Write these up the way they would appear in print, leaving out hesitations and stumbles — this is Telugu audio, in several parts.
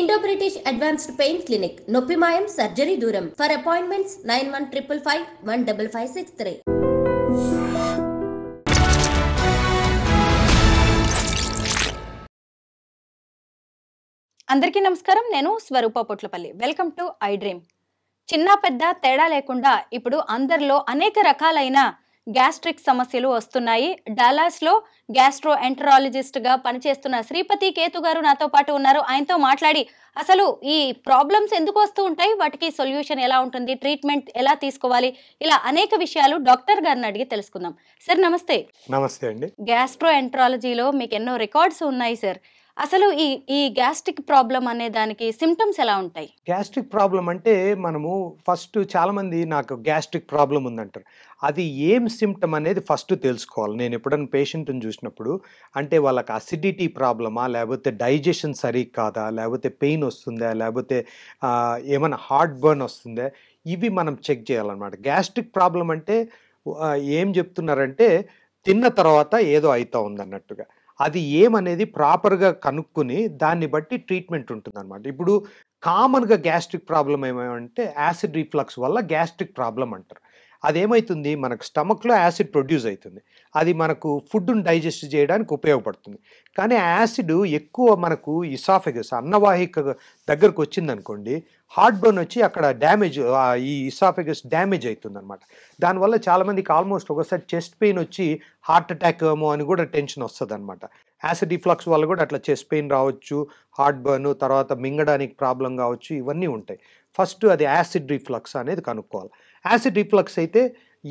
Indo-British Advanced Pain Clinic, Noppimayam Surgery Duram. For appointments 9155 15563. అందరికీ నమస్కారం. నేను Swaroopa Potlapalli. Welcome to iDream. చిన్న పెద్ద తేడా లేకుండా ఇప్పుడు అందరిలో అనేక రకాలైన గ్యాస్ట్రిక్ సమస్యలు వస్తున్నాయి. డాలాస్లో గ్యాస్ట్రో ఎంటరాలజిస్ట్ గా పనిచేస్తున్న శ్రీపతి కేతు గారు నాతో పాటు ఉన్నారు. ఆయనతో మాట్లాడి అసలు ఈ ప్రాబ్లమ్స్ ఎందుకు వస్తూ ఉంటాయి, వాటికి సొల్యూషన్ ఎలా ఉంటుంది, ట్రీట్మెంట్ ఎలా తీసుకోవాలి, ఇలా అనేక విషయాలు డాక్టర్ గారిని అడిగి తెలుసుకుందాం. సార్ నమస్తే. నమస్తే అండి. గ్యాస్ట్రో ఎంటరాలజీలో మీకు ఎన్నో రికార్డ్స్ ఉన్నాయి సార్. అసలు ఈ గ్యాస్ట్రిక్ ప్రాబ్లం అనే దానికి సిమ్టమ్స్ ఎలా ఉంటాయి? గ్యాస్ట్రిక్ ప్రాబ్లం అంటే మనము ఫస్ట్ చాలామంది నాకు గ్యాస్ట్రిక్ ప్రాబ్లం ఉందంటారు. అది ఏం సిమ్టమ్ అనేది ఫస్ట్ తెలుసుకోవాలి. నేను ఎప్పుడైనా పేషెంట్ని చూసినప్పుడు అంటే వాళ్ళకి అసిడిటీ ప్రాబ్లమా, లేకపోతే డైజెషన్ సరిగ్గా కాదా, లేకపోతే పెయిన్ వస్తుందా, లేకపోతే ఏమైనా హార్ట్ బర్న్ వస్తుందా, ఇవి మనం చెక్ చేయాలన్నమాట. గ్యాస్ట్రిక్ ప్రాబ్లం అంటే ఏం చెప్తున్నారంటే తిన్న తర్వాత ఏదో అవుతా ఉందన్నట్టుగా. అది ఏమనేది ప్రాపర్గా కనుక్కొని దాన్ని బట్టి ట్రీట్మెంట్ ఉంటుందన్నమాట. ఇప్పుడు కామన్గా గ్యాస్ట్రిక్ ప్రాబ్లం ఏమంటే యాసిడ్ రిఫ్లక్స్ వల్ల గ్యాస్ట్రిక్ ప్రాబ్లం అంటారు. అదేమవుతుంది, మనకు స్టమక్లో యాసిడ్ ప్రొడ్యూస్ అవుతుంది. అది మనకు ఫుడ్ని డైజెస్ట్ చేయడానికి ఉపయోగపడుతుంది. కానీ యాసిడ్ ఎక్కువ మనకు ఇసాఫెగస్ అన్నవాహిక దగ్గరకు వచ్చిందనుకోండి, హార్ట్ బర్న్ వచ్చి అక్కడ డ్యామేజ్, ఈ ఇసాఫెగస్ డ్యామేజ్ అవుతుంది అనమాట. దానివల్ల చాలామందికి ఆల్మోస్ట్ ఒకసారి చెస్ట్ పెయిన్ వచ్చి హార్ట్ అటాక్ ఏమో అని కూడా టెన్షన్ వస్తుంది అనమాట. యాసిడ్ రిఫ్లక్స్ వల్ల కూడా అట్లా చెస్ట్ పెయిన్ రావచ్చు, హార్ట్ బర్న్, తర్వాత మింగడానికి ప్రాబ్లం కావచ్చు, ఇవన్నీ ఉంటాయి. ఫస్ట్ అది యాసిడ్ రిఫ్లక్స్ అనేది కనుక్కోవాలి. యాసిడ్ రిఫ్లక్స్ అయితే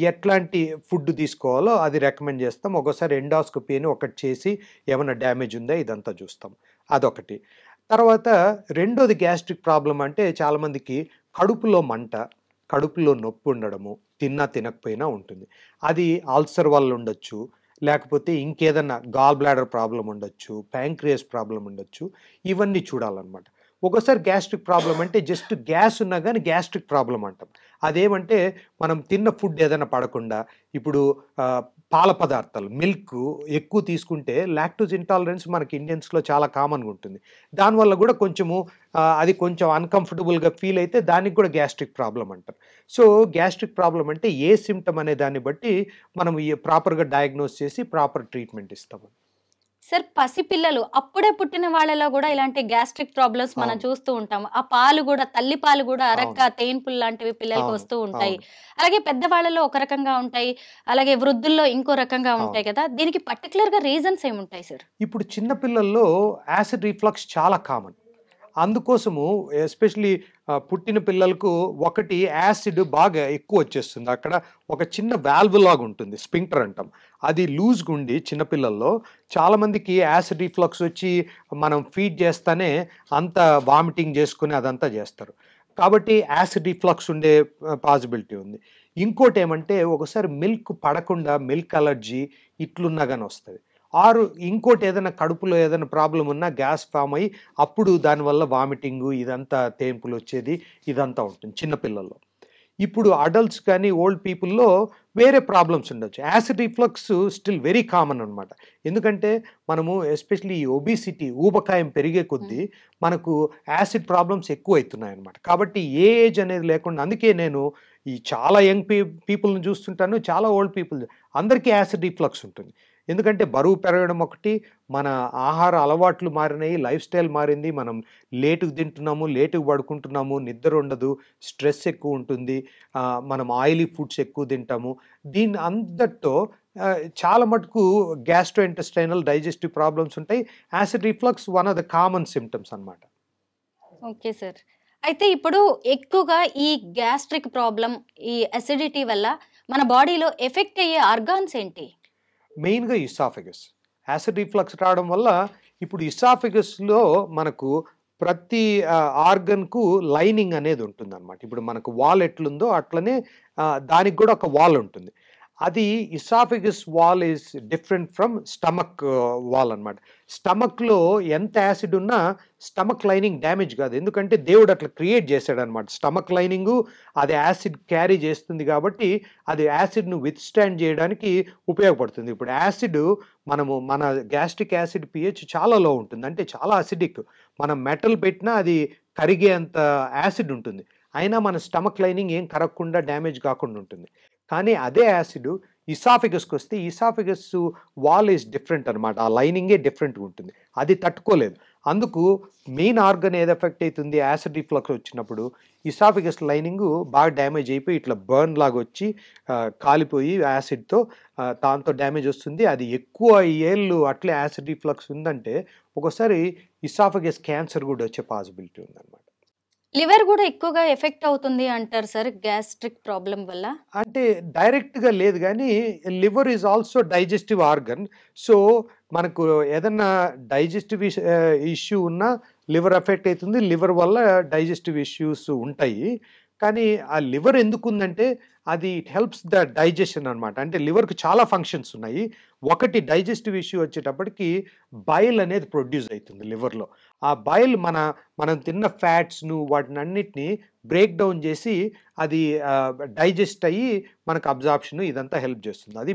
ఎట్లాంటి ఫుడ్ తీసుకోవాలో అది రికమెండ్ చేస్తాం. ఒకసారి ఎండాస్కోపీ అని ఒకటి చేసి ఏమైనా డ్యామేజ్ ఉందా ఇదంతా చూస్తాం. అదొకటి. తర్వాత రెండోది గ్యాస్ట్రిక్ ప్రాబ్లం అంటే చాలామందికి కడుపులో మంట, కడుపులో నొప్పి ఉండడము, తిన్నా తినకపోయినా ఉంటుంది. అది అల్సర్ వల్ల ఉండొచ్చు, లేకపోతే ఇంకేదన్నా గాల్ బ్లాడర్ ప్రాబ్లం ఉండొచ్చు, ప్యాంక్రియాస్ ప్రాబ్లం ఉండొచ్చు. ఇవన్నీ చూడాలన్నమాట. ఒకసారి గ్యాస్ట్రిక్ ప్రాబ్లం అంటే జస్ట్ గ్యాస్ ఉన్నా కానీ గ్యాస్ట్రిక్ ప్రాబ్లం అంటాం. అదేమంటే మనం తిన్న ఫుడ్ ఏదైనా పడకుండా, ఇప్పుడు పాల పదార్థాలు మిల్క్ ఎక్కువ తీసుకుంటే లాక్టోజ్ ఇంటాలరెన్స్ మనకి ఇండియన్స్లో చాలా కామన్గా ఉంటుంది. దానివల్ల కూడా కొంచెము అది కొంచెం అన్కంఫర్టబుల్గా ఫీల్ అయితే దానికి కూడా గ్యాస్ట్రిక్ ప్రాబ్లం అంటారు. సో గ్యాస్ట్రిక్ ప్రాబ్లం అంటే ఏ సిమ్టమ్ అనే దాన్ని బట్టి మనం ప్రాపర్గా డయాగ్నోస్ చేసి ప్రాపర్ ట్రీట్మెంట్ ఇస్తాము. సార్, పసిపిల్లలు అప్పుడే పుట్టిన వాళ్ళలో కూడా ఇలాంటి గ్యాస్ట్రిక్ ప్రాబ్లమ్స్ మనం చూస్తూ ఉంటాము. ఆ పాలు కూడా, తల్లి పాలు కూడా అరక్క తేన్పులు లాంటివి పిల్లలకు వస్తూ ఉంటాయి. అలాగే పెద్దవాళ్ళలో ఒక రకంగా ఉంటాయి, అలాగే వృద్ధుల్లో ఇంకో రకంగా ఉంటాయి కదా. దీనికి పర్టికులర్ గా రీజన్స్ ఏముంటాయి సార్? ఇప్పుడు చిన్న పిల్లల్లో యాసిడ్ రిఫ్లక్స్ చాలా కామన్. అందుకోసము ఎస్పెషలీ పుట్టిన పిల్లలకు ఒకటి యాసిడ్ బాగా ఎక్కువ వచ్చేస్తుంది. అక్కడ ఒక చిన్న వాల్వ్ లాగా ఉంటుంది, స్పింక్టర్ అంటాం. అది లూజ్గా ఉండి చిన్నపిల్లల్లో చాలామందికి యాసిడ్ రిఫ్లక్స్ వచ్చి మనం ఫీడ్ చేస్తానే అంత వామిటింగ్ చేసుకుని అదంతా చేస్తారు. కాబట్టి యాసిడ్ రిఫ్లక్స్ ఉండే పాసిబిలిటీ ఉంది. ఇంకోటి ఏమంటే ఒకసారి మిల్క్ పడకుండా మిల్క్ అలర్జీ ఇట్లున్నా కానీ వస్తుంది. ఆరు ఇంకోటి ఏదైనా కడుపులో ఏదైనా ప్రాబ్లం ఉన్నా గ్యాస్ ఫామ్ అయ్యి అప్పుడు దానివల్ల వామిటింగు ఇదంతా తేంపులు వచ్చేది ఇదంతా ఉంటుంది చిన్నపిల్లల్లో. ఇప్పుడు అడల్ట్స్ కానీ ఓల్డ్ పీపుల్లో వేరే ప్రాబ్లమ్స్ ఉండొచ్చు. Acid reflux still very common అనమాట. ఎందుకంటే మనము ఎస్పెషలీ ఈ ఒబిసిటీ, ఊబకాయం పెరిగే కొద్దీ మనకు యాసిడ్ ప్రాబ్లమ్స్ ఎక్కువ అవుతున్నాయి అనమాట. కాబట్టి ఏ ఏజ్ అనేది లేకుండా, అందుకే నేను ఈ చాలా యంగ్ పీపుల్ని చూస్తుంటాను, చాలా ఓల్డ్ పీపుల్, అందరికీ యాసిడ్ రిఫ్లక్స్ ఉంటుంది. ఎందుకంటే బరువు పెరగడం ఒకటి, మన ఆహార అలవాట్లు మారినాయి, లైఫ్ స్టైల్ మారింది, మనం లేటుగా తింటున్నాము, లేటుగా పడుకుంటున్నాము, నిద్ర ఉండదు, స్ట్రెస్ ఎక్కువ ఉంటుంది, మనం ఆయిలీ ఫుడ్స్ ఎక్కువ తింటాము. దీని అందరితో చాలా మటుకు గ్యాస్ట్రో ఇంటెస్టైనల్ డైజెస్టివ్ ప్రాబ్లమ్స్ ఉంటాయి. Acid reflux one of the common symptoms అన్నమాట. Okay sir. అయితే ఇప్పుడు ఎక్కువగా ఈ గ్యాస్ట్రిక్ ప్రాబ్లం, ఈ అసిడిటీ వల్ల మన బాడీలో ఎఫెక్ట్ అయ్యే ఆర్గాన్స్ ఏంటి? మెయిన్గా ఇసాఫెగస్. యాసిడ్ రిఫ్లక్స్ రావడం వల్ల ఇప్పుడు ఇసాఫెగస్లో మనకు ప్రతి ఆర్గన్కు లైనింగ్ అనేది ఉంటుందన్నమాట. ఇప్పుడు మనకు వాల్ ఎట్లుందో అట్లనే దానికి కూడా ఒక వాల్ ఉంటుంది. అది oesophagus wall is different from stomach wall అనమాట. స్టమక్లో ఎంత యాసిడ్ ఉన్నా స్టమక్ లైనింగ్ డ్యామేజ్ కాదు, ఎందుకంటే దేవుడు అట్లా క్రియేట్ చేశాడనమాట. స్టమక్ లైనింగు అది యాసిడ్ క్యారీ చేస్తుంది కాబట్టి అది యాసిడ్ను విత్స్టాండ్ చేయడానికి ఉపయోగపడుతుంది. ఇప్పుడు యాసిడ్ మన గ్యాస్ట్రిక్ యాసిడ్ pH చాలా లో ఉంటుంది, అంటే చాలా అసిడిక్. మనం మెటల్ పెట్టినా అది కరిగేంత యాసిడ్ ఉంటుంది, అయినా మన స్టమక్ లైనింగ్ ఏం కరగకుండా డ్యామేజ్ కాకుండా ఉంటుంది. కానీ అదే యాసిడ్ ఇసాఫిగస్కి వస్తే ఇసాఫిగస్ వాల్ ఈస్ డిఫరెంట్ అనమాట, ఆ లైనింగే డిఫరెంట్గా ఉంటుంది, అది తట్టుకోలేదు. అందుకు మెయిన్ ఆర్గన్ ఏది ఎఫెక్ట్ అవుతుంది యాసిడ్ రిఫ్లక్స్ వచ్చినప్పుడు, ఇసాఫిగస్ లైనింగ్ బాగా డ్యామేజ్ అయిపోయి ఇట్లా బర్న్ లాగా వచ్చి కాలిపోయి యాసిడ్తో దాంతో డ్యామేజ్ వస్తుంది. అది ఎక్కువ ఏళ్ళు అట్లే యాసిడ్ రిఫ్లక్స్ ఉందంటే ఒక్కోసారి ఇసాఫిగస్ క్యాన్సర్ కూడా వచ్చే పాసిబిలిటీ ఉందన్నమాట. లివర్ కూడా ఎక్కువగా ఎఫెక్ట్ అవుతుంది అంటారు సార్ గ్యాస్ట్రిక్ ప్రాబ్లం వల్ల? అంటే డైరెక్ట్గా లేదు, కానీ liver is also digestive organ. So మనకు ఏదన్నా డైజెస్టివ్ ఇష్యూ ఉన్నా లివర్ ఎఫెక్ట్ అవుతుంది, లివర్ వల్ల డైజెస్టివ్ ఇష్యూస్ ఉంటాయి. కానీ ఆ లివర్ ఎందుకు ఉందంటే అది ఇట్ హెల్ప్స్ ద డైజెషన్ అనమాట. అంటే లివర్కి చాలా ఫంక్షన్స్ ఉన్నాయి. ఒకటి డైజెస్టివ్ ఇష్యూ వచ్చేటప్పటికి బైల్ అనేది ప్రొడ్యూస్ అవుతుంది లివర్లో. ఆ బైల్ మనం తిన్న ఫ్యాట్స్ను వాటిని అన్నిటిని బ్రేక్ డౌన్ చేసి అది డైజెస్ట్ అయ్యి మనకు అబ్జార్ప్షన్ ఇదంతా హెల్ప్ చేస్తుంది. అది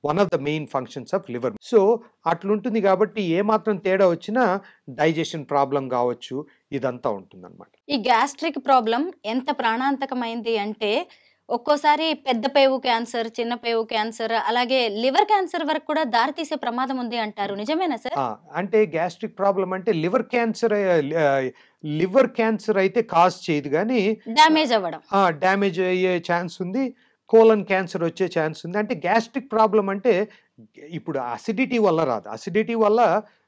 one of the main functions of liver. So అట్లుంటుంది కాబట్టి ఏమాత్రం తేడా వచ్చినా డైజెషన్ ప్రాబ్లం కావచ్చు, ఇదంతా ఉంటుందన్నమాట. ఈ గ్యాస్ట్రిక్ ప్రాబ్లం ఎంత ప్రాణాంతకమైంది అంటే ఒక్కోసారి పెద్ద పేగు క్యాన్సర్, చిన్న పేగు క్యాన్సర్, అలాగే లివర్ క్యాన్సర్ వరకు కూడా దారితీసే ప్రమాదం ఉంది అంటారు. నిజమేనా సార్? అంటే గ్యాస్ట్రిక్ ప్రాబ్లం అంటే లివర్ క్యాన్సర్ అయితే కాజ్ చేయదు, కానీ డ్యామేజ్ అయ్యే ఛాన్స్ ఉంది. కోలన్ క్యాన్సర్ వచ్చే ఛాన్స్ ఉంది. అంటే గ్యాస్ట్రిక్ ప్రాబ్లం అంటే ఇప్పుడు అసిడిటీ వల్ల రాదు, అసిడిటీ వల్ల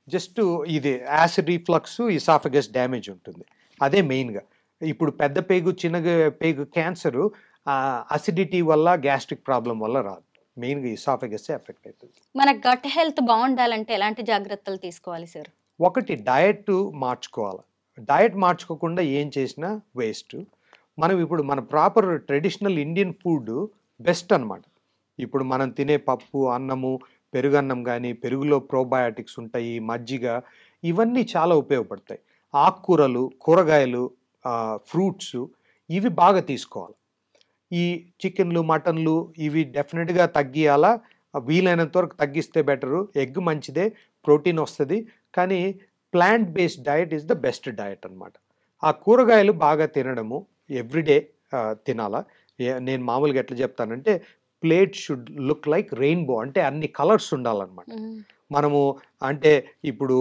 జస్ట్ ఇది యాసిడ్ రిఫ్లక్స్ ఇసాఫగస్ డ్యామేజ్ ఉంటుంది, అదే మెయిన్గా. ఇప్పుడు పెద్ద పేగు చిన్న పేగు క్యాన్సరు అసిడిటీ వల్ల గ్యాస్ట్రిక్ ప్రాబ్లం వల్ల రాదు, మెయిన్గా ఇసాఫగస్ ఎఫెక్ట్ అవుతుంది. మన గట్ హెల్త్ బాగుండాలంటే ఎలాంటి జాగ్రత్తలు తీసుకోవాలి సార్? ఒకటి డయట్ మార్చుకోవాలి. డయట్ మార్చుకోకుండా ఏం చేసినా వేస్ట్. మన proper traditional Indian food best అనమాట. ఇప్పుడు మనం తినే పప్పు, అన్నము, పెరుగన్నం కానీ పెరుగులో ప్రోబయాటిక్స్ ఉంటాయి, మజ్జిగ, ఇవన్నీ చాలా ఉపయోగపడతాయి. ఆకుకూరలు, కూరగాయలు, ఫ్రూట్స్ ఇవి బాగా తీసుకోవాలి. ఈ చికెన్లు, మటన్లు ఇవి డెఫినెట్గా తగ్గియాలా, వీలైనంత వరకు తగ్గిస్తే బెటరు. ఎగ్ మంచిదే, ప్రోటీన్ వస్తుంది, కానీ plant based diet is the best diet అనమాట. ఆ కూరగాయలు బాగా తినడము ఎవ్రీడే తినాలా. నేను మామూలుగా ఎట్లా చెప్తానంటే plate should look like rainbow, అంటే అన్ని కలర్స్ ఉండాలన్నమాట. మనము అంటే ఇప్పుడు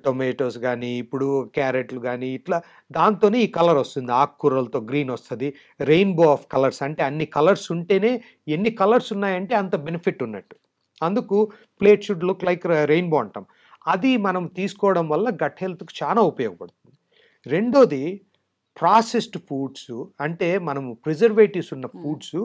టొమాటోస్ కానీ ఇప్పుడు క్యారెట్లు కానీ ఇట్లా దాంతోనే ఈ కలర్ వస్తుంది, ఆకుకూరలతో గ్రీన్ వస్తుంది, రెయిన్బో ఆఫ్ కలర్స్. అంటే అన్ని కలర్స్ ఉంటేనే, ఎన్ని కలర్స్ ఉన్నాయంటే అంత బెనిఫిట్ ఉన్నట్టు. అందుకు plate should look like rainbow అంటాం. అది మనం తీసుకోవడం వల్ల గట్ హెల్త్కి చాలా ఉపయోగపడుతుంది. రెండోది ప్రాసెస్డ్ ఫుడ్స్, అంటే మనము ప్రిజర్వేటివ్స్ ఉన్న ఫుడ్స్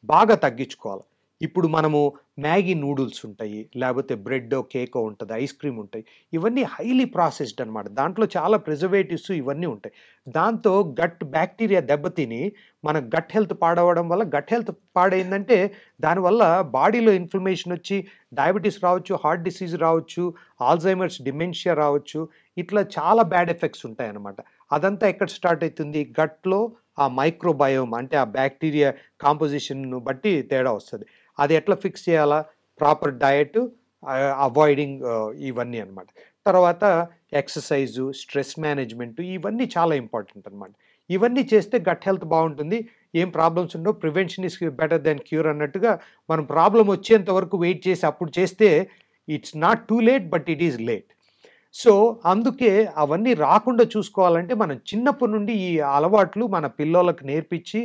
బాగా తగ్గించుకోవాలి. ఇప్పుడు మనము మ్యాగీ నూడిల్స్ ఉంటాయి, లేకపోతే బ్రెడ్ కేకో ఉంటుంది, ఐస్ క్రీమ్ ఉంటాయి, ఇవన్నీ హైలీ ప్రాసెస్డ్ అనమాట. దాంట్లో చాలా ప్రిజర్వేటివ్స్ ఇవన్నీ ఉంటాయి. దాంతో గట్ బ్యాక్టీరియా దెబ్బతిని మన గట్ హెల్త్ పాడవడం వల్ల, గట్ హెల్త్ పాడైందంటే దానివల్ల బాడీలో ఇన్ఫ్లమేషన్ వచ్చి డయాబెటీస్ రావచ్చు, హార్ట్ డిసీజ్ రావచ్చు, ఆల్జైమర్స్, డిమెన్షియా రావచ్చు, ఇట్లా చాలా బ్యాడ్ ఎఫెక్ట్స్ ఉంటాయన్నమాట. అదంతా ఎక్కడ స్టార్ట్ అవుతుంది? గట్లో ఆ మైక్రోబయోమ్, అంటే ఆ బ్యాక్టీరియా కాంపోజిషన్ను బట్టి తేడా వస్తుంది. అది ఎట్లా ఫిక్స్ చేయాలా? ప్రాపర్ డయట్, అవాయిడింగ్ ఇవన్నీ అనమాట. తర్వాత ఎక్సర్సైజు, స్ట్రెస్ మేనేజ్మెంట్, ఇవన్నీ చాలా ఇంపార్టెంట్ అనమాట. ఇవన్నీ చేస్తే గట్ హెల్త్ బాగుంటుంది, ఏం ప్రాబ్లమ్స్ ఉండవు. Prevention is better than cure అన్నట్టుగా మనం ప్రాబ్లం వచ్చేంత వరకు వెయిట్ చేసి అప్పుడు చేస్తే it's not too late, but it is late. So అందుకే అవన్నీ రాకుండా చూసుకోవాలంటే మనం చిన్నప్పటి నుండి ఈ అలవాట్లు మన పిల్లలకు నేర్పించి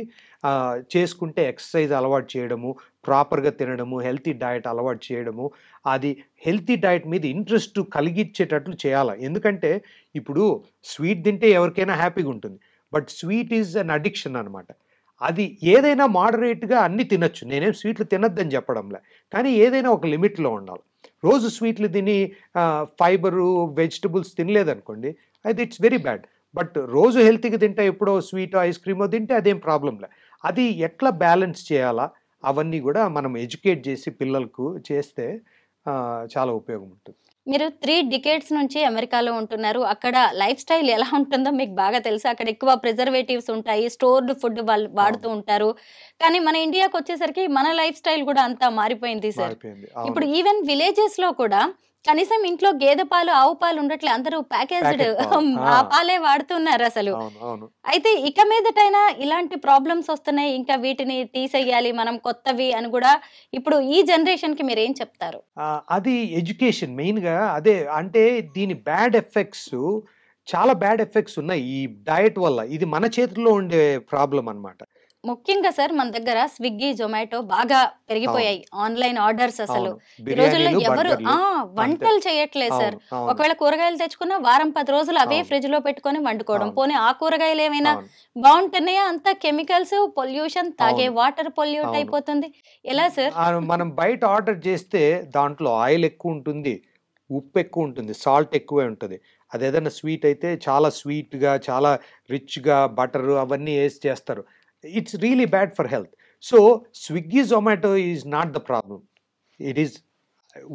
చేసుకుంటే, ఎక్సర్సైజ్ అలవాటు చేయడము, ప్రాపర్గా తినడము, హెల్తీ డయట్ అలవాటు చేయడము, అది హెల్తీ డయట్ మీద ఇంట్రెస్ట్ కలిగించేటట్లు చేయాలి. ఎందుకంటే ఇప్పుడు స్వీట్ తింటే ఎవరికైనా హ్యాపీగా ఉంటుంది, but sweet is an addiction అనమాట. అది ఏదైనా మోడరేట్గా అన్నీ తినచ్చు, నేనేం స్వీట్లు తినద్దని చెప్పడంలే, కానీ ఏదైనా ఒక లిమిట్లో ఉండాలి. రోజు స్వీట్లు తిని ఫైబరు, వెజిటబుల్స్ తినలేదనుకోండి, అది ఇట్స్ వెరీ బ్యాడ్. బట్ రోజు హెల్తీగా తింటే ఎప్పుడో స్వీట్, ఐస్ క్రీమో తింటే అదేం ప్రాబ్లంలే. అది ఎట్లా బ్యాలెన్స్ చేయాలా అవన్నీ కూడా మనం ఎడ్యుకేట్ చేసి పిల్లలకు చేస్తే చాలా ఉపయోగం ఉంటుంది. మీరు 3 డికేడ్స్ నుంచి అమెరికాలో ఉంటున్నారు. అక్కడ లైఫ్ స్టైల్ ఎలా ఉంటుందో మీకు బాగా తెలుసు. అక్కడ ఎక్కువ ప్రిజర్వేటివ్స్ ఉంటాయి. స్టోర్డ్ ఫుడ్ వాళ్ళు వాడుతూ అవును. ఉంటారు. కానీ మన ఇండియాకొచ్చేసరికి మన లైఫ్ స్టైల్ కూడా అంతా మారిపోయింది సార్. మారిపోయింది. ఇప్పుడు అవును. ఈవెన్ విలేజెస్‌లో కూడా కనీసం ఇంట్లో గేదె పాలు, ఆవు పాలు ఉండట్లే. అందరూ ప్యాకేజ్డ్ ప్యాకెట్ పాలు. ఆ పాలే వాడుతున్నారసలు. అవును. అవును. అయితే ఇక మీదటైనా ఇలాంటి ప్రాబ్లమ్స్ వస్తున్నాయి. ఇంకా వీటిని తీసేయాలి మనం కొత్తవి అని కూడా ఇప్పుడు ఈ జనరేషన్‌కి మీరేం చెప్తారు? అది ఎడ్యుకేషన్ మెయిన్‌గా అదే. అంటే దీని బ్యాడ్ ఎఫెక్ట్స్ చాలా బ్యాడ్ ఎఫెక్ట్స్ ఉన్నాయి ఈ డయట్ వల్ల. ఇది మన చేతుల్లో ఉండే ప్రాబ్లమ్ అన్నమాట. ముఖ్యంగా సార్ మన దగ్గర స్విగ్గీ, జొమాటో బాగా అవును. పెరిగిపోయాయి. ఆన్‌లైన్ ఆర్డర్స్ అసలు. అవును. ఈ రోజుల్లో బిర్యానీలు, ఎవరు బర్గర్‌లు అంతే. వంటలు చేయట్లేదు సార్. అవును. అవును. ఒకవేళ కూరగాయలు తెచ్చుకున్నా వారం 10 రోజులు అవే అవును. ఫ్రిడ్జ్‌లో పెట్టుకొని వండుకోవడం. అవును. పోనీ ఆ కూరగాయలు ఏమైనా అవును. బావుంటున్నాయా? అంతా కెమికల్స్, పొల్యూషన్, తాగే అవును. వాటర్ పొల్యూట్ అవును. అయిపోతుంది. ఎలా సార్? మనం బయట ఆర్డర్ చేస్తే దాంట్లో ఆయిల్ ఎక్కువ ఉంటుంది, ఉప్పు ఎక్కువ ఉంటుంది, సాల్ట్ ఎక్కువే ఉంటది. అదేదైనా స్వీట్ అయితే చాలా స్వీట్‌గా, చాలా రిచ్‌గా బటరు అవన్నీ ఏసి చేస్తారు. It's really bad for health. So, Swiggy, Zomato is not the problem. It is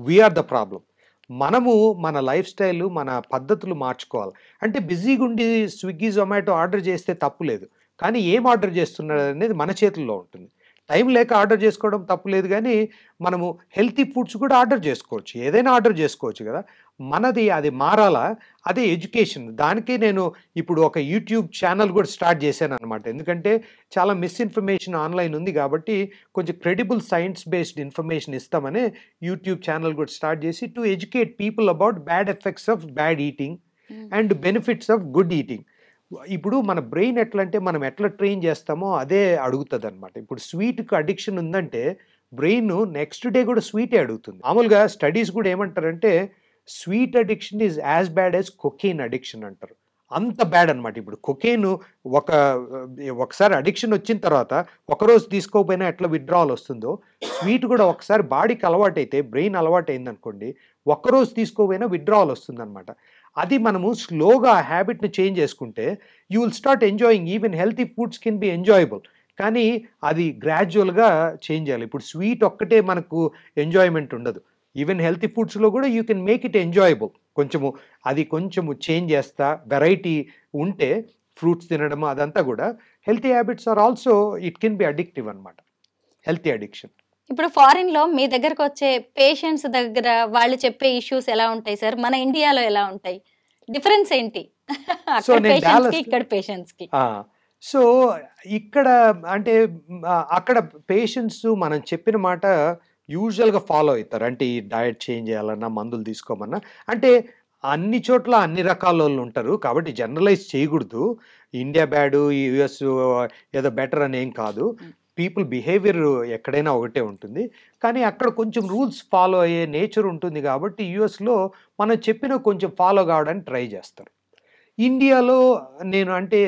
we are the problem. మనము మన లైఫ్ స్టైల్, మన పద్ధతులు మార్చుకోవాలి. అంటే బిజీగుండి స్విగ్గీ, జొమాటో ఆర్డర్ చేస్తే తప్పు లేదు. కానీ ఏం ఆర్డర్ చేస్తున్నారనేది మన చేతుల్లో ఉంటుంది. టైం లేక ఆర్డర్ చేసుకోవడం తప్పు లేదు గానీ, మనము హెల్తీ ఫుడ్స్ కూడా ఆర్డర్ చేసుకోవచ్చు. ఏదైనా ఆర్డర్ చేసుకోవచ్చు గదా! మనది అది మారాలా? అదే ఎడ్యుకేషన్. దానికే నేను ఇప్పుడు ఒక యూట్యూబ్ ఛానల్ కూడా స్టార్ట్ చేశాననమాట. ఎందుకంటే చాలా మిస్‌ఇన్ఫర్మేషన్ ఆన్‌లైన్ ఉంది గాబట్టి, కొంచెం క్రెడిబుల్ సైన్స్ బేస్డ్ ఇన్ఫర్మేషన్ ఇస్తామని యూట్యూబ్ ఛానల్ కూడా స్టార్ట్ చేసి to educate people about bad effects of bad eating hmm. And benefits of good eating. ఇప్పుడు మన బ్రెయిన్ ఎట్లంటే మనం ఎట్లా ట్రైన్ చేస్తామో అదే అడుగుతదనమాట. ఇప్పుడు స్వీట్‌కి అడిక్షన్ ఉందంటే బ్రెయిన్ నెక్స్ట్ డే కూడా స్వీటే అడుగుతుంది. మామూలుగా స్టడీస్ కూడా ఏమంటారంటే sweet addiction is as bad as cocaine addiction అంటారు. అంత బ్యాడ్ అనమాట. ఇప్పుడు కొకైన్ ఒక ఒకసారి అడిక్షన్ వచ్చిన తర్వాత ఒకరోజు తీసుకోకపోయినా ఎట్లా విత్‌డ్రావల్ వస్తుందో, స్వీట్ కూడా ఒకసారి బాడీకి అలవాటైతే బ్రెయిన్ అలవాటయిందనుకోండి, ఒక్కరోజు తీసుకోకపోయినా విత్‌డ్రావల్ వస్తుందనమాట. అది మనము స్లోగా ఆ హ్యాబిట్‌ని చేంజ్ చేసుకుంటే you will start enjoying. Even healthy foods can be enjoyable. కానీ అది గ్రాడ్యువల్‌గా చేంజ్ చేయాలి. ఇప్పుడు స్వీట్ ఒక్కటే మనకు ఎంజాయ్‌మెంట్ ఉండదు. ఈవెన్ హెల్తీ ఫుడ్స్‌లో కూడా you can make it enjoyable. కొంచెము చేంజ్ చేస్తా వెరైటీ ఉంటే ఫ్రూట్స్ తినడం అదంతా కూడా healthy habits are also it can be addictive అనమాట. Healthy addiction. ఇప్పుడు ఫారిన్‌లో మీ దగ్గరకొచ్చే పేషెంట్స్ దగ్గర వాళ్ళు చెప్పే ఇష్యూస్ ఎలా ఉంటాయి సార్? మన ఇండియాలో ఎలా ఉంటాయి? డిఫరెన్స్ ఏంటి? సో, అక్కడ నేను పేషెంట్స్‌కి, డాలస్ ఇక్కడ పేషెంట్స్‌కి. ఆ! సో, ఇక్కడ అంటే అక్కడ పేషెంట్స్ మనం చెప్పిన మాట యూజువల్‌గా ఫాలో అయితారు. అంటే ఈ డయట్ చేంజ్ చేయాలన్నా, మందులు తీసుకోమన్నా. అంటే అన్ని చోట్ల అన్ని రకాలోళ్ళు ఉంటారు. కాబట్టి జనరలైజ్ చేయకూడదు. ఇండియా బ్యాడు, యూఎస్ ఏదో బెటర్ అని ఏం కాదు. హ్మ్. పీపుల్ బిహేవియర్ ఎక్కడైనా ఒకటే ఉంటుంది. కానీ అక్కడ కొంచెం రూల్స్ ఫాలో అయ్యే నేచర్ ఉంటుంది కాబట్టి యూఎస్‌లో మనం చెప్పినవి కొంచెం ఫాలో కావడానికి ట్రై చేస్తారు. ఇండియాలో నేను అంటే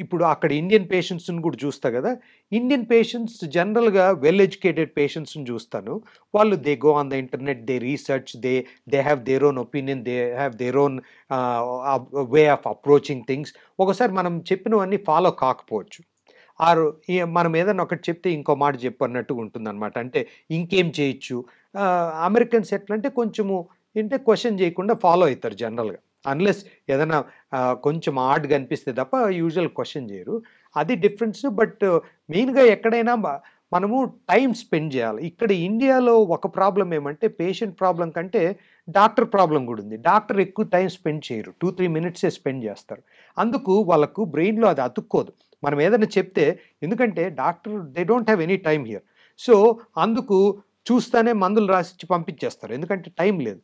ఇప్పుడు అక్కడ ఇండియన్ పేషెంట్స్‌ని కూడా చూస్తా గదా! ఇండియన్ పేషెంట్స్ జనరల్‌గా వెల్ ఎడ్యుకేటెడ్ పేషెంట్స్‌ని చూస్తాను. వాళ్ళు they go on the internet, they research, they have their own opinion, they have their own way of approaching things. ఒకసారి మనం చెప్పినవన్నీ ఫాలో కాకపోవచ్చు. ఆరు మనం ఏదన్నా ఒకటి చెప్తే ఇంకో మాట చెప్పు అన్నట్టుగా ఉంటుందన్నమాట. అంటే ఇంకేం చేయొచ్చు. అమెరికన్స్ ఎట్లంటే కొంచెము ఏంటే క్వెషన్ చేయకుండా ఫాలో అయితారు జనరల్‌గా. అన్‌లెస్ ఏదైనా కొంచెం ఆడ్‌గా అనిపిస్తే తప్ప యూజువల్ క్వెషన్ చేయరు. అది డిఫరెన్స్. బట్ మెయిన్‌గా ఎక్కడైనా మనము టైమ్ స్పెండ్ చేయాలి. ఇక్కడ ఇండియాలో ఒక ప్రాబ్లమ్ ఏమంటే పేషెంట్ ప్రాబ్లమ్ కంటే డాక్టర్ ప్రాబ్లమ్ కూడా ఉంది. డాక్టర్ ఎక్కువ టైమ్ స్పెండ్ చేయరు. 2, 3 మినిట్సే స్పెండ్ చేస్తారు. అందుకు వాళ్ళకు బ్రెయిన్‌లో అది అతుక్కోదు. మనం ఏదైనా చెప్తే ఎందుకంటే doctor they don't have any time here. So, అందుకు చూస్తానే మందులు రాసిచ్చి పంపించేస్తారు. ఎందుకంటే టైం లేదు.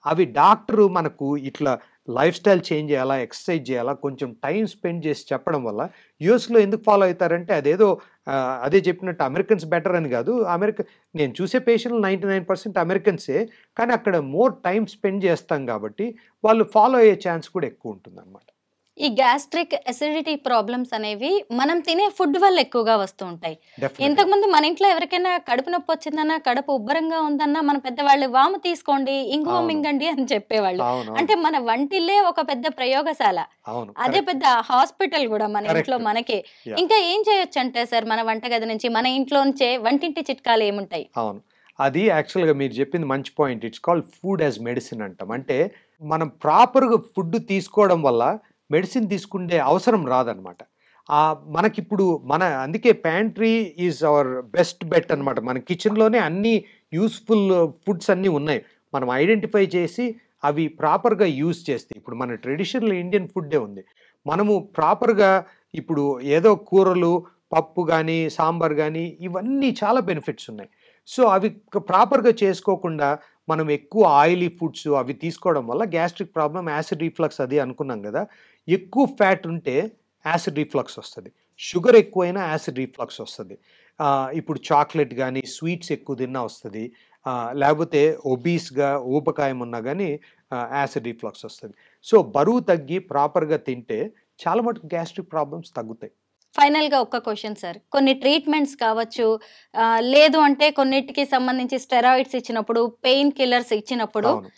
అవి డాక్టరు మనకు ఇట్లా లైఫ్ స్టైల్ చేంజ్ చేయాలా, ఎక్సర్సైజ్ చేయాలా, కొంచెం టైం స్పెండ్ చేసి చెప్పడం వల్ల యూఎస్‌లో ఎందుకు ఫాలో అవుతారంటే అదేదో అదే చెప్పినట్టు అమెరికన్స్ బెటర్ అని కాదు. నేను చూసే పేషెంట్లు 99% అమెరికన్సే. కానీ అక్కడ మోర్ టైమ్ స్పెండ్ చేస్తాం కాబట్టి వాళ్ళు ఫాలో అయ్యే ఛాన్స్ కూడా ఎక్కువ ఉంటుందన్నమాట. ఈ గ్యాస్ట్రిక్ అసిడిటీ ప్రాబ్లమ్స్ అనేవి మనం తినే ఫుడ్ వల్ల ఎక్కువగా వస్తూ ఉంటాయి. డెఫినెట్గా ఇంతకుముందు మన ఇంట్లో ఎవరికైనా కడుపు నొప్పి వచ్చిందన్నా, కడుపు ఉబ్బరంగా ఉందన్నా మన పెద్దవాళ్ళు వాము తీసుకోండి, ఇంగువ అవును మింగండి అని చెప్పేవాళ్ళు. అవును అంటే అవును మన వంటిల్లే ఒక పెద్ద ప్రయోగశాల. అవును అదే కరెక్ట్ పెద్ద హాస్పిటల్ కూడా మన ఇంట్లో కరెక్ట్ మనకే. యా ఇంకా ఏం చేయొచ్చు అంటే సార్ మన వంటగది నుంచి, మన ఇంట్లోంచే వంటింటి చిట్కాలు ఏముంటాయి? అవును. అది యాక్చువల్‌గా మీరు చెప్పింది మంచి point. It's called food as medicine అంటాం. అంటే మనం ప్రాపర్‌గా ఫుడ్ తీసుకోవడం వల్ల మెడిసిన్ తీసుకునే అవసరం రాదనమాట. మనకిప్పుడు అందుకే pantry is our best bet అనమాట. మన కిచెన్‌లోనే అన్ని యూజ్‌ఫుల్ ఫుడ్స్ అన్నీ ఉన్నాయి. మనం ఐడెంటిఫై చేసి అవి ప్రాపర్‌గా యూజ్ చేస్తే ఇప్పుడు మన ట్రెడిషనల్ ఇండియన్ ఫుడ్డే ఉంది. మనము ప్రాపర్‌గా ఇప్పుడు ఏదో కూరలు, పప్పు గాని, సాంబార్ గాని ఇవన్నీ చాలా బెనిఫిట్స్ ఉన్నాయి. సో, అవి ప్రాపర్‌గా చేసుకోకుండా మనం ఎక్కువ ఆయిలీ ఫుడ్స్ అవి తీసుకోవడం వల్ల గ్యాస్ట్రిక్ ప్రాబ్లమ్, యాసిడ్ రిఫ్లక్స్ అది అనుకున్నాం గదా! ఎక్కువ ఫ్యాట్ ఉంటే యాసిడ్ రిఫ్లక్స్ వస్తది. షుగర్ ఎక్కువైనా యాసిడ్ రిఫ్లక్స్ వస్తది. ఇప్పుడు చాక్లెట్ గాని, స్వీట్స్ ఎక్కువ తిన్నా వస్తది. లేకపోతే ఒబీస్‌గా ఊబకాయం ఉన్నా గాని యాసిడ్ రిఫ్లక్స్ వస్తది. సో, బరువు తగ్గి ప్రాపర్‌గా తింటే చాలా మటుకు గ్యాస్ట్రిక్ ప్రాబ్లమ్స్ తగ్గుతాయి. ఫైనల్‌గా ఒక్క క్వెషన్ సార్. కొన్ని ట్రీట్మెంట్స్ కావచ్చు, లేదు అంటే కొన్నిటికి సంబంధించి స్టెరాయిడ్స్ ఇచ్చినప్పుడు, పెయిన్ కిల్లర్స్ ఇచ్చినప్పుడు అవును.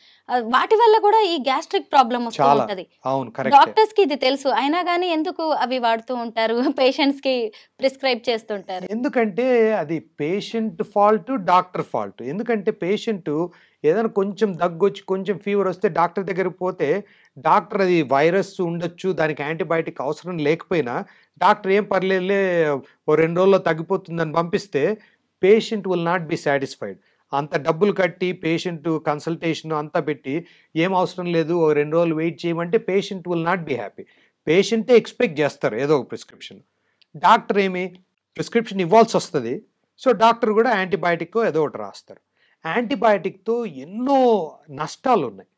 వాటి వల్ల కూడా ఈ గ్యాస్ట్రిక్ ప్రాబ్లమ్ వస్తూ చాలా. ఉంటది. అవును. కరెక్టే. డాక్టర్స్‌కి ఇది తెలుసు. అయినా గాని ఎందుకు అవి వాడుతూ ఉంటారు? పేషెంట్స్‌కి ప్రిస్క్రైబ్ చేస్తుంటారు. ఎందుకంటే అది పేషెంట్ ఫాల్ట్, డాక్టర్ ఫాల్ట్. ఎందుకంటే పేషెంటు ఏదైనా కొంచెం దగ్గొచ్చి, కొంచెం ఫీవర్ వస్తే డాక్టర్ దగ్గరికి పోతే, డాక్టర్ అది వైరస్ ఉండొచ్చు, దానికి యాంటీబయాటిక్ అవసరం లేకపోయినా, డాక్టర్ ఏం పర్లేదులే ఓ 2 రోజుల్లో తగ్గిపోతుందని పంపిస్తే, patient will not be satisfied. అంత డబ్బులు కట్టి పేషెంట్ కన్సల్టేషన్ అంతా పెట్టి, ఏం అవసరం లేదు ఓ 2 రోజులు వెయిట్ చేయమంటే patient will not be happy. పేషెంటే ఎక్స్‌పెక్ట్ చేస్తారు ఏదో ఒక ప్రిస్క్రిప్షన్. డాక్టర్ ఏమి ప్రిస్క్రిప్షన్ ఇవ్వాల్సొస్తది. సో, డాక్టర్ గూడా యాంటీబయాటిక్కో ఏదో ఒకటి రాస్తారు. యాంటీబయాటిక్‌తో ఎన్నో నష్టాలున్నాయి.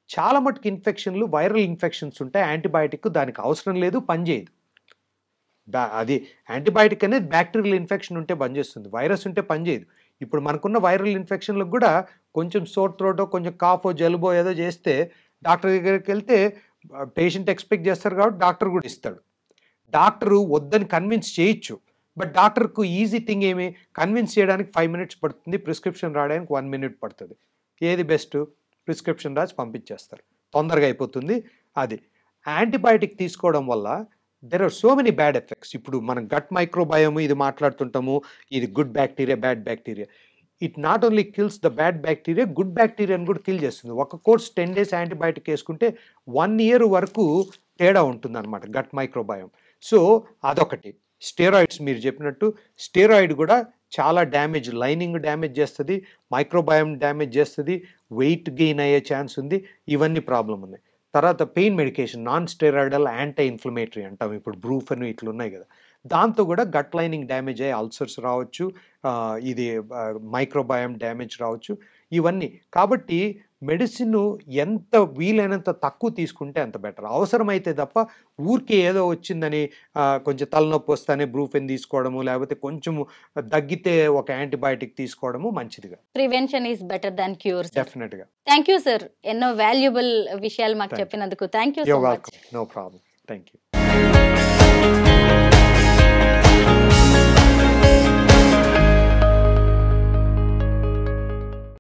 చాలా మటుకు ఇన్ఫెక్షన్‌లు, వైరల్ ఇన్ఫెక్షన్స్ ఉంటాయి. యాంటీబయాటిక్ దానికి అవసరం లేదు, పని చేయదు. అది యాంటీబయాటిక్ అనేది బ్యాక్టీరియల్ ఇన్ఫెక్షన్ ఉంటే పనిచేస్తుంది. వైరస్ ఉంటే పని చేయదు. ఇప్పుడు మనకున్న వైరల్ ఇన్ఫెక్షన్‌లకు గూడా కొంచెం సోర్ థ్రోటో, కొంచెం కాఫో, జలుబో ఏదో చేస్తే డాక్టర్ దగ్గరికెళ్తే పేషెంట్ ఎక్స్‌పెక్ట్ చేస్తారు కాబట్టి డాక్టర్ గూడా ఇస్తాడు. డాక్టరు వద్దని కన్విన్స్ చేయొచ్చు. బట్ డాక్టర్‌కు ఈజీ థింగ్ ఏమి? కన్విన్స్ చేయడానికి 5 మినిట్స్ పడుతుంది. ప్రిస్క్రిప్షన్ రాయడానికి 1 మినిట్ పడతది. ఏది బెస్టు? ప్రిస్క్రిప్షన్ రాసి పంపించేస్తారు. తొందరగా అయిపోతుంది అది. యాంటీబయాటిక్ తీసుకోవడం వల్ల there are so many bad effects. ఇప్పుడు మనం గట్ మైక్రోబయోమ్ ఇది మాట్లాడుతుంటాము. ఇది good bacteria, bad bacteria. It not only kills the bad bacteria, good బ్యాక్టీరియాని కూడా కిల్ చేస్తుంది. ఒక కోర్స్ 10 డేస్ యాంటీబయాటిక్ ఏసుకుంటే 1 ఇయర్ వరకు తేడా ఉంటుందన్నమాట గట్ మైక్రోబయోమ్. సో, అదొకటి. స్టెరాయిడ్స్ మీరు చెప్పినట్టు స్టెరాయిడ్ కూడా చాలా డ్యామేజ్, లైనింగ్ డ్యామేజ్ చేస్తది, మైక్రోబయోమ్ డ్యామేజ్ చేస్తది, వెయిట్ గెయిన్ అయ్యే ఛాన్స్ ఉంది. ఇవన్నీ ప్రాబ్లమ్ ఉన్నాయి. తర్వాత pain medication, non steroidal anti inflammatory అంటాం. ఇప్పుడు బ్రూఫెన్ ఇట్లున్నాయి గదా! దాంతో కూడా గట్ లైనింగ్ డ్యామేజ్ అయ్యి అల్సర్స్ రావచ్చు. ఇది మైక్రోబయోమ్ డ్యామేజ్ రావచ్చు. ఇవన్నీ. కాబట్టి మెడిసిన్ ఎంత వీలైనంత తక్కువ తీసుకుంటే అంత బెటర్. అవసరమైతే తప్ప ఊరికే ఏదో వచ్చిందని కొంచెం తలనొప్పి వస్తేనే బ్రూఫెన్ తీసుకోవడము, లేకపోతే కొంచెం దగ్గితే ఒక యాంటీబయాటిక్ తీసుకోవడము మంచిది కాదు. Prevention is better than cure sir. డెఫినిట్‌గా. Thank you sir. ఎన్నో వాల్యుబుల్ విషయాలు మాకు థాంక్ యూ. చెప్పినందుకు. Thank you you so are much. Welcome. No problem. Thank you.